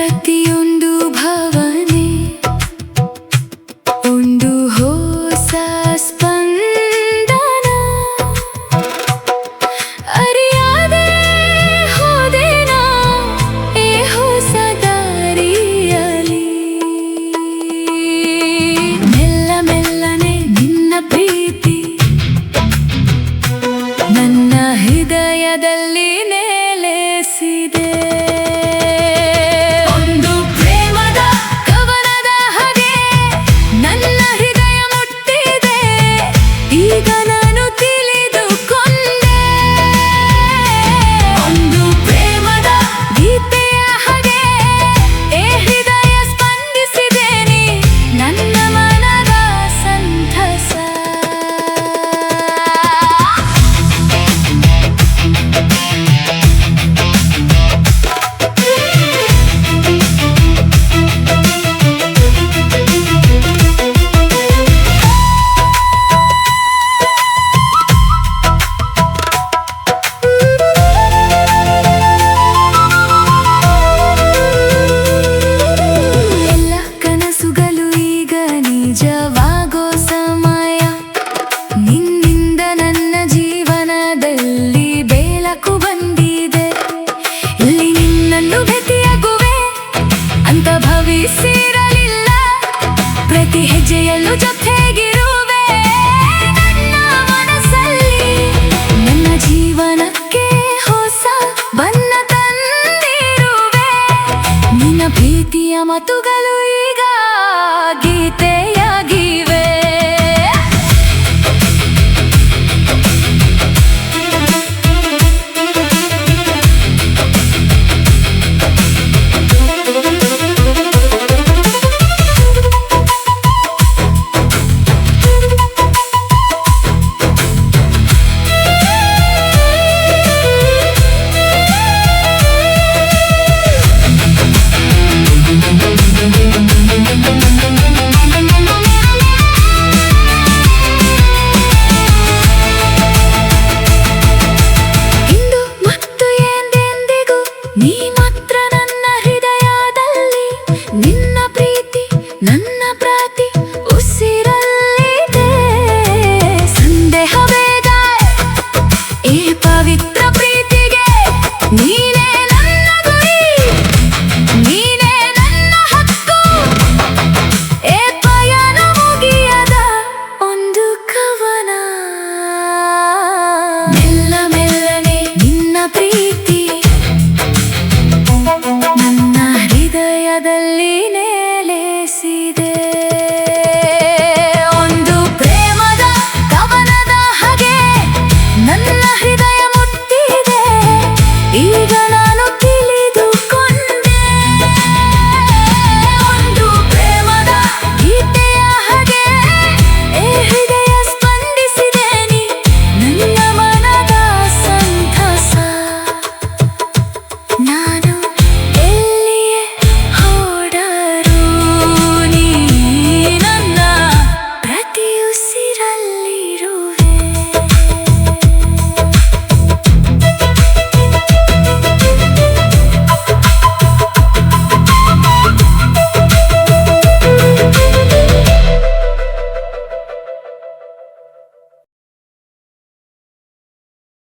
ಪ್ರತಿಯೊಂದು ಭಾವನೆ ಒಂದು ಹೊಸ ಸ್ಪಂದನ. ಅರಿಯಾದೆ ಹೋದೆನಾ ಈ ಹೊಸ ದಾರಿಯಲ್ಲಿ. ಮೆಲ್ಲ ಮೆಲ್ಲನೆ ನಿನ್ನ ಪ್ರೀತಿ ನನ್ನ ಹೃದಯದಲ್ಲಿ ನೆಲೆಸಿದೆ. ಈಗ ನಾನು ತಿಳಿದುಕೊಂಡೆ, ಒಂದು ಪ್ರೇಮದ ಗೀತೆಯ ಹಾಗೆ ಈ ಹೃದಯ ಸ್ಪಂದಿಸಿದೆ. ನೀ ನನ್ನ ಮನದ ಸಂತಸ. ನಿಜವಾಗೋ ಸಮಯ, ನಿನ್ನಿಂದ ನನ್ನ ಜೀವನದಲ್ಲಿ ಬೆಳಕು ಬಂದಿದೆ. ಇಲ್ಲಿ ನಿನ್ನನ್ನು ಭೇಟಿಯಾಗುವೆ ಅಂತ ಭಾವಿಸಿರಲಿಲ್ಲ. ಪ್ರತಿ ಹೆಜ್ಜೆಯಲ್ಲೂ ಜೊತೆಗಿರುವೆ ನನ್ನ ಮನಸ್ಸಲ್ಲಿ. ನನ್ನ ಜೀವನಕ್ಕೆ ಹೊಸ ಬಣ್ಣ ತಂದಿರುವೆ. ನಿನ್ನ ಪ್ರೀತಿಯ ಮಾತುಗಳು ಈಗ ಗೀತೆಯಾಗಿವೆ. ನೀ ಮಾತ್ರ ನನ್ನ ಹೃದಯದಲ್ಲಿ. ನಿನ್ನ ಪ್ರೀತಿ ನನ್ನ ಪ್ರತಿ ಉಸಿರಲ್ಲಿದೆ. ಸಂದೇಹ ಬೇಡ ಈ ಪವಿತ್ರ